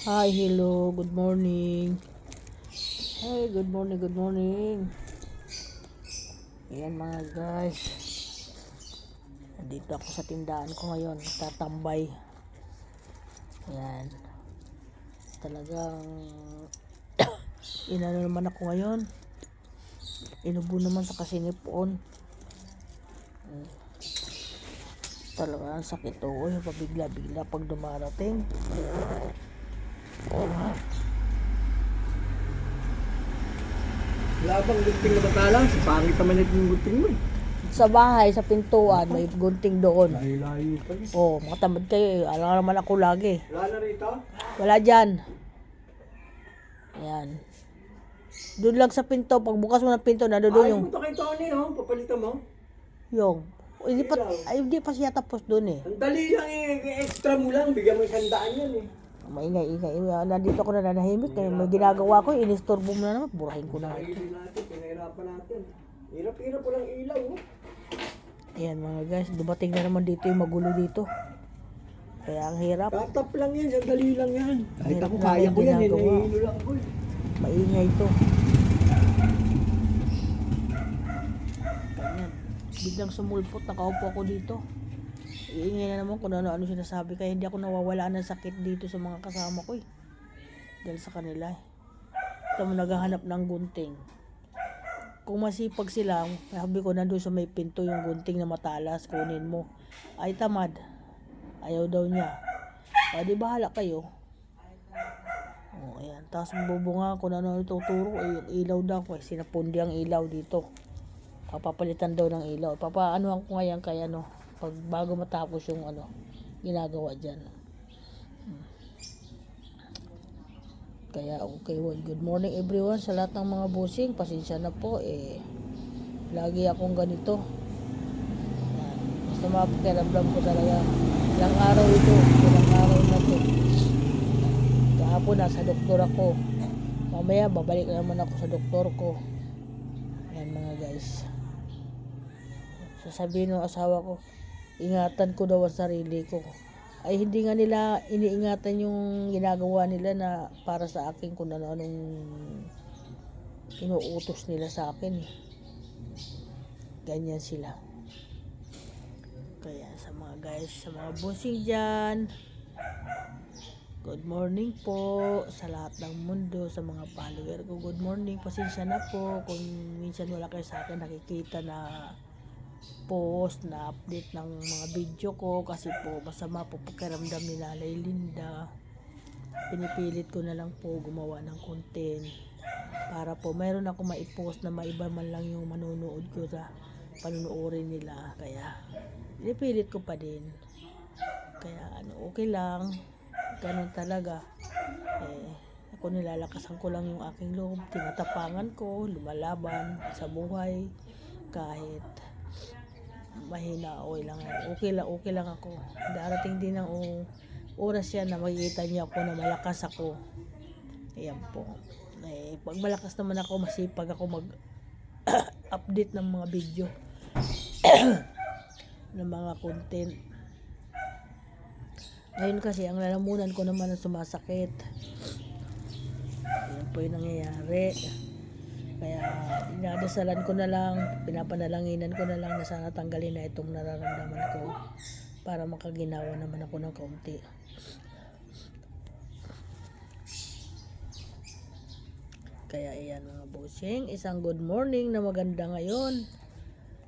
Hi, hello, good morning. Hey, good morning, good morning. Ayan mga guys. Nandito ako sa tindahan ko ngayon. Tatambay. Ayan. Talagang inano naman ako ngayon. Inubo naman sa kasinipon. Talagang sakit to. Pabigla-bigla pag dumarating. Wala bang gunting na matalang? Pangit naman ito yung gunting mo eh. Sa bahay, sa pintuan, may gunting doon. Layo-layo pa rin. Oh, makatamad kayo. Alam naman ako lagi. Wala na rito? Wala dyan. Ayan. Doon lang sa pinto. Pagbukas mo ng pinto, nandun Ay, yung... punta kay Tony oh. Papalitan mo. Yung. Hindi pa siya tapos doon eh. Ang dali lang eh. Extra mo lang. Bigyan mo 100 yan eh. Maingay. Nandito ako na nanahimik. May ginagawa ko. Inistorbo mo na naman. Burahin ko na. Kailin natin. Pinahirapan natin. Hirap-hirap po lang ilaw oh. Ayan mga guys. Dumating na naman dito yung magulo dito. Kaya ang hirap. Tatap lang yan. Sandali lang yan. Kahit Hirap ako na kaya yung ko yan eh. ginagawa. Nahihilo lang ako eh. Maingay to. Ganyan. Biglang sumulpot. Nakaupo ako dito. Iingay na naman kung ano-ano sinasabi. Kaya hindi ako nawawala ng sakit dito sa mga kasama ko eh. Dahil sa kanila eh. Ito mo naghahanap ng gunting. Kung masipag sila, sabi ko nandun sa may pinto yung gunting na matalas, kunin mo. Ay tamad. Ayaw daw niya. Di bahala kayo. O ayan. Tapos bubunga kung ano ituturo. Yung ilaw daw ko. Sinapundi ang ilaw dito. Papapalitan daw ng ilaw. Papaanohan ko ngayon kaya ano. Pag bago matapos yung ano. Ginagawa dyan. Kaya okay, well, good morning everyone sa lahat ng mga bossing. Pasensya na po lagi akong ganito. Yan. Basta mapakiramdam ko talaga. Ilang araw na to. Kahapon nasa doktor ako. Mamaya babalik naman ako sa doktor ko. Yan mga guys. Sasabihin ng asawa ko, ingatan ko daw ang sarili ko. Ay hindi nga nila iniingatan yung ginagawa nila na para sa akin kung ano-anong inuutos nila sa akin eh. Ganyan sila. Kaya sa mga guys, sa mga bossing dyan, good morning po sa lahat ng mundo, sa mga follower ko, good morning. Pasensya na po kung minsan wala kayo sa akin nakikita na post na update ng mga video ko kasi po masama po pakiramdam ni Nanay Linda. Pinipilit ko na lang po gumawa ng content para po mayroon ako maipost na maiba man lang yung manunood ko sa panunuorin nila. Kaya pinipilit ko pa din. Kaya okay lang. Ganun talaga. Ako nilalakasan ko lang yung aking loob. Tinatapangan ko, lumalaban sa buhay kahit mahina, okay lang ako. Darating din ang oras yan na makikita niya ako na malakas ako. Ayan po. Pag malakas naman ako, masipag ako mag update ng mga video ng mga content. Ngayon kasi ang lalamunan ko naman na sumasakit. Ayan po yung nangyayari. Kaya inadasalan ko na lang, pinapanalanginan ko na lang na sana tanggalin na itong nararamdaman ko para makaginawa naman ako ng kaunti. Kaya ayan mga bossing, isang good morning na maganda ngayon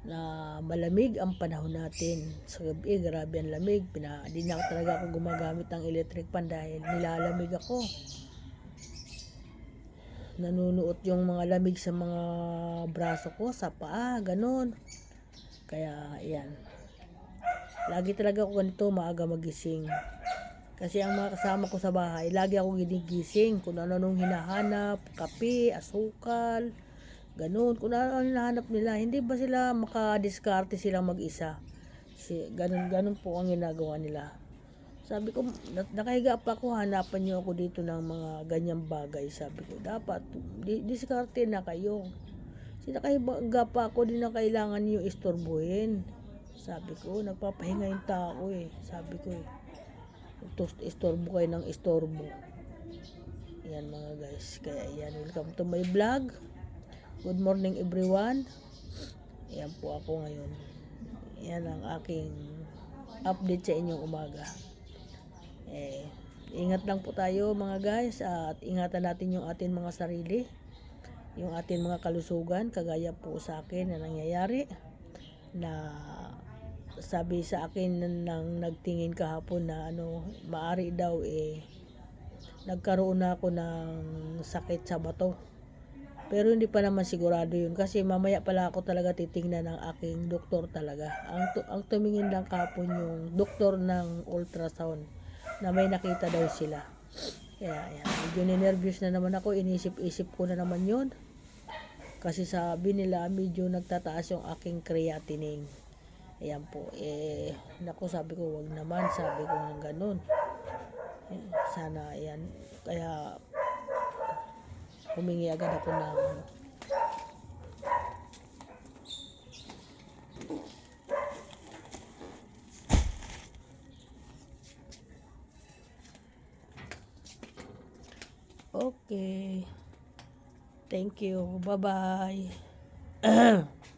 na malamig ang panahon natin. Sa gabi, grabe ang lamig. Di na talaga ako gumagamit ng electric fan dahil nilalamig ako. Nanunuot yung mga lamig sa mga braso ko, sa paa, ganun. Kaya, ayan. Lagi talaga ako ganito, maaga magising. Kasi ang mga kasama ko sa bahay, lagi ako ginigising. Kung ano nung hinahanap, kape, asukal, ganun. Kung ano hinahanap nila, hindi ba sila makadiskarte silang mag-isa? Ganun po ang ginagawa nila. Sabi ko, nakahiga pa ako, hanapan niyo ako dito ng mga ganyang bagay. Sabi ko, dapat, diskarte na kayo. Nakahiga pa ako, di na kailangan niyo istorbuhin. Sabi ko, nagpapahinga yung tao eh. Sabi ko istorbo kayo ng istorbo. Yan mga guys. Kaya yan, welcome to my vlog. Good morning everyone. Yan po ako ngayon. Yan ang aking update sa inyong umaga. Ingat lang po tayo mga guys at ingatan natin yung ating mga sarili, yung ating mga kalusugan, kagaya po sa akin na nangyayari na sabi sa akin nang nagtingin kahapon na maari daw nagkaroon na ako ng sakit sa bato. Pero hindi pa naman sigurado yun kasi mamaya pala ako talaga titingnan ng aking doktor talaga. Ang tumingin lang kahapon yung doktor ng ultrasound na may nakita daw sila. Kaya ayan, medyo ninervyos na naman ako, inisip-isip ko na naman yun. Kasi sabi nila medyo nagtataas yung aking creatinine. Ayan po, naku sabi ko wag naman, sabi ko ng ganun. Sana ayan, kaya humingi agad ako ng okay. Thank you. Bye-bye.